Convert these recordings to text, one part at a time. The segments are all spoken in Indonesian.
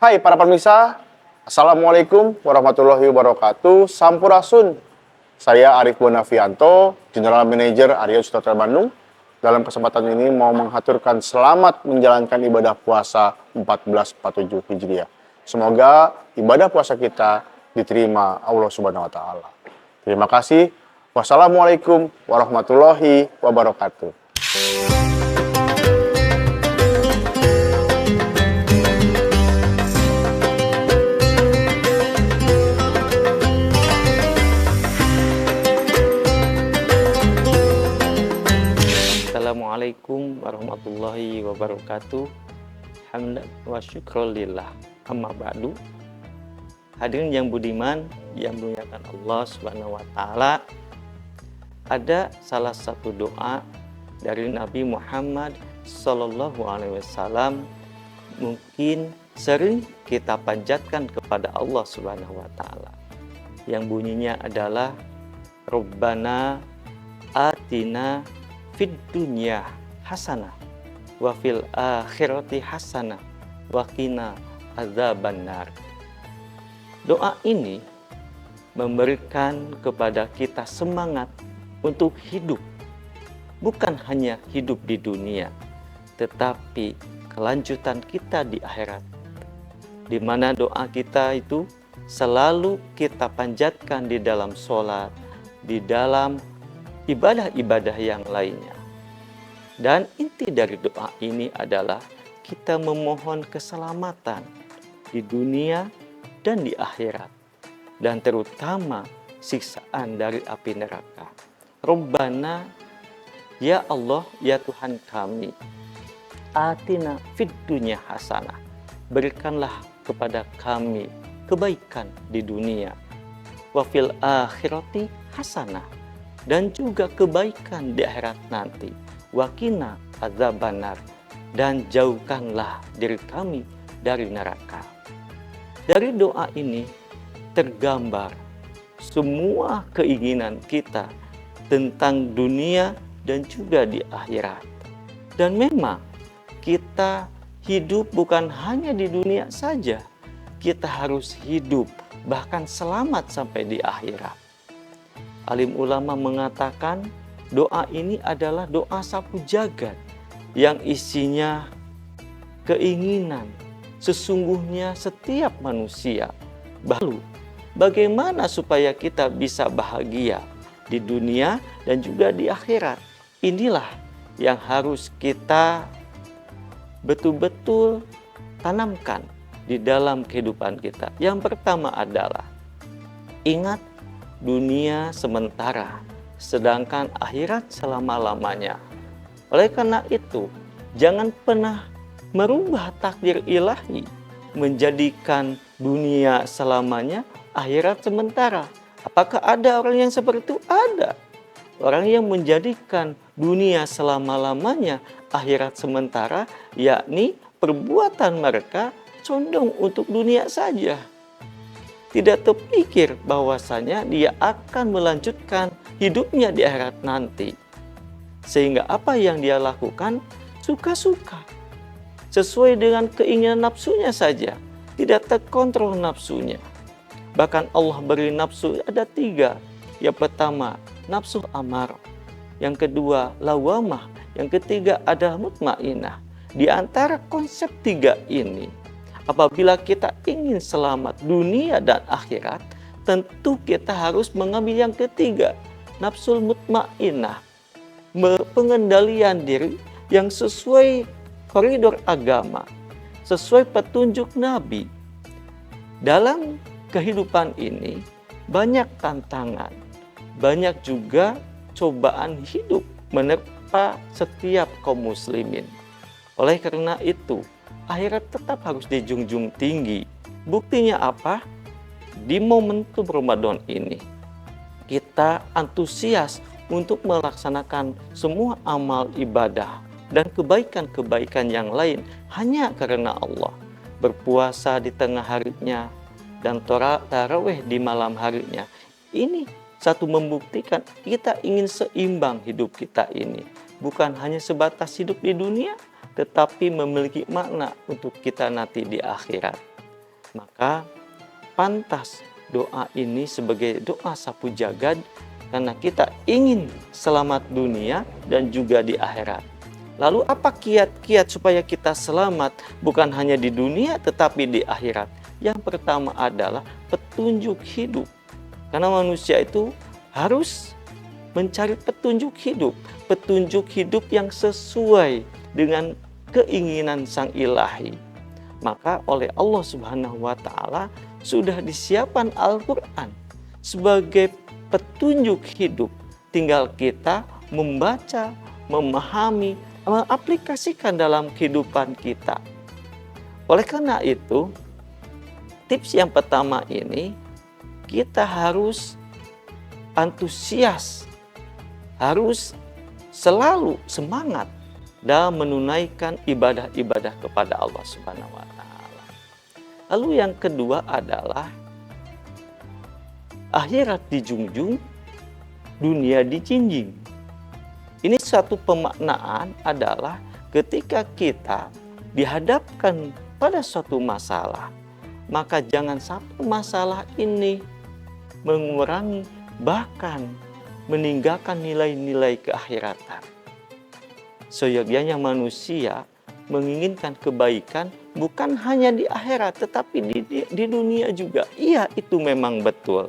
Hai para pemirsa, Assalamualaikum warahmatullahi wabarakatuh. Sampurasun. Saya Arif Bonavianto, General Manager Arya Sutra Bandung. Dalam kesempatan ini mau menghaturkan selamat menjalankan ibadah puasa 1447 Hijriah. Semoga ibadah puasa kita diterima Allah Subhanahu wa taala. Terima kasih. Wassalamualaikum warahmatullahi wabarakatuh. Assalamualaikum warahmatullahi wabarakatuh. Hamdan wa syukrulillah. Amma ba'du. Hadirin yang budiman, yang dimuliakan Allah Subhanahu wa taala. Ada salah satu doa dari Nabi Muhammad sallallahu alaihi wasallam mungkin sering kita panjatkan kepada Allah Subhanahu wa taala. Yang bunyinya adalah Rabbana atina fid dunya hasanah wa fil akhirati hasanah wa qina adzabannar. Doa ini memberikan kepada kita semangat untuk hidup, bukan hanya hidup di dunia, tetapi kelanjutan kita di akhirat, di mana doa kita itu selalu kita panjatkan di dalam sholat, di dalam ibadah-ibadah yang lainnya. Dan inti dari doa ini adalah kita memohon keselamatan di dunia dan di akhirat, dan terutama siksaan dari api neraka. Rabbana, ya Allah, ya Tuhan kami, atina fid dunya hasanah, berikanlah kepada kami kebaikan di dunia, wa fil akhirati hasanah, dan juga kebaikan di akhirat nanti, waqina adzabannar, dan jauhkanlah diri kami dari neraka. Dari doa ini tergambar semua keinginan kita tentang dunia dan juga di akhirat. Dan memang kita hidup bukan hanya di dunia saja, kita harus hidup bahkan selamat sampai di akhirat. Alim ulama mengatakan doa ini adalah doa sapu jagat yang isinya keinginan sesungguhnya setiap manusia. Lalu bagaimana supaya kita bisa bahagia di dunia dan juga di akhirat? Inilah yang harus kita betul-betul tanamkan di dalam kehidupan kita. Yang pertama adalah ingat, dunia sementara, sedangkan akhirat selama-lamanya. Oleh karena itu, jangan pernah merubah takdir ilahi, menjadikan dunia selamanya, akhirat sementara. Apakah ada orang yang seperti itu? Ada. Orang yang menjadikan dunia selama-lamanya, akhirat sementara, yakni perbuatan mereka condong untuk dunia saja. Tidak terpikir bahwasanya dia akan melanjutkan hidupnya di akhirat nanti. Sehingga apa yang dia lakukan suka-suka, sesuai dengan keinginan nafsunya saja, tidak terkontrol nafsunya. Bahkan Allah beri nafsu ada 3. Yang pertama, nafsu amarah. Yang kedua, lawamah. Yang ketiga adalah mutmainah. Di antara konsep 3 ini, apabila kita ingin selamat dunia dan akhirat, tentu kita harus mengambil yang ketiga, nafsul mutmainah, pengendalian diri yang sesuai koridor agama, sesuai petunjuk Nabi. Dalam kehidupan ini banyak tantangan, banyak juga cobaan hidup menerpa setiap kaum muslimin. Oleh karena itu, akhirat tetap harus dijunjung tinggi. Buktinya apa? Di momentum Ramadan ini, kita antusias untuk melaksanakan semua amal ibadah dan kebaikan-kebaikan yang lain hanya karena Allah. Berpuasa di tengah harinya dan tarawih di malam harinya. Ini satu membuktikan kita ingin seimbang hidup kita ini. Bukan hanya sebatas hidup di dunia, tetapi memiliki makna untuk kita nanti di akhirat. Maka pantas doa ini sebagai doa sapu jagad karena kita ingin selamat dunia dan juga di akhirat. Lalu apa kiat-kiat supaya kita selamat bukan hanya di dunia tetapi di akhirat? Yang pertama adalah petunjuk hidup. Karena manusia itu harus mencari petunjuk hidup yang sesuai dengan keinginan Sang Ilahi. Maka oleh Allah Subhanahu wa taala sudah disiapkan Al-Qur'an sebagai petunjuk hidup. Tinggal kita membaca, memahami, mengaplikasikan dalam kehidupan kita. Oleh karena itu, tips yang pertama ini kita harus antusias, harus selalu semangat dalam menunaikan ibadah-ibadah kepada Allah Subhanahu wa taala. Lalu yang kedua adalah akhirat dijunjung, dunia dijinjing. Ini satu pemaknaan adalah ketika kita dihadapkan pada suatu masalah, maka jangan sampai masalah ini mengurangi bahkan meninggalkan nilai-nilai keakhiratan. Seyogyanya manusia menginginkan kebaikan bukan hanya di akhirat tetapi di dunia juga. Iya, itu memang betul.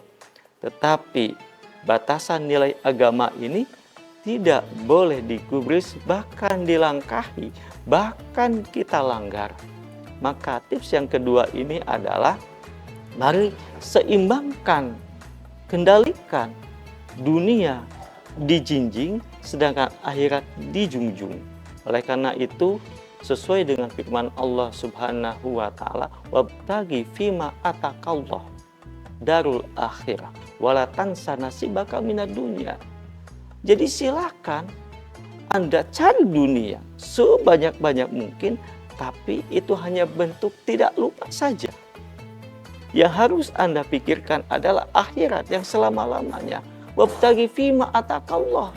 Tetapi batasan nilai agama ini tidak boleh digubris, bahkan dilangkahi, bahkan kita langgar. Maka tips yang kedua ini adalah mari seimbangkan, kendalikan dunia dijinjing sedangkan akhirat dijunjung. Oleh karena itu sesuai dengan firman Allah Subhanahu wa taala, wabtaghi fima atakallah darul akhirah wala tansa nasibaka minad dunya. Jadi silakan Anda cari dunia sebanyak-banyak mungkin, tapi itu hanya bentuk tidak lupa saja. Yang harus Anda pikirkan adalah akhirat yang selama-lamanya. Wabtaghi fima atakallah.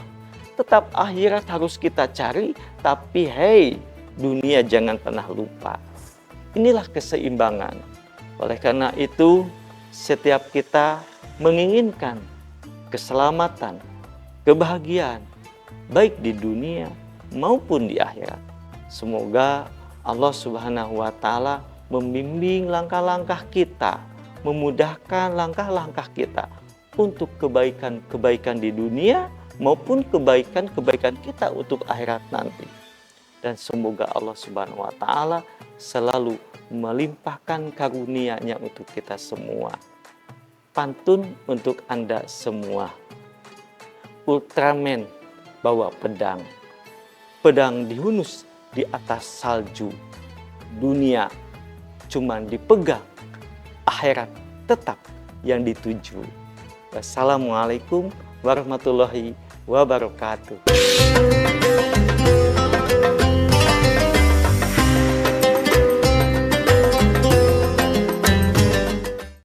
Tetap akhirat harus kita cari, tapi hey, dunia jangan pernah lupa. Inilah keseimbangan. Oleh karena itu, setiap kita menginginkan keselamatan, kebahagiaan, baik di dunia maupun di akhirat. Semoga Allah Subhanahu wa taala membimbing langkah-langkah kita, memudahkan langkah-langkah kita untuk kebaikan-kebaikan di dunia maupun kebaikan-kebaikan kita untuk akhirat nanti. Dan semoga Allah Subhanahu wa taala selalu melimpahkan karunia-Nya untuk kita semua. Pantun untuk Anda semua. Ultraman bawa pedang. Pedang dihunus di atas salju. Dunia cuman dipegang, akhirat tetap yang dituju. Wassalamualaikum warahmatullahi wabarakatuh.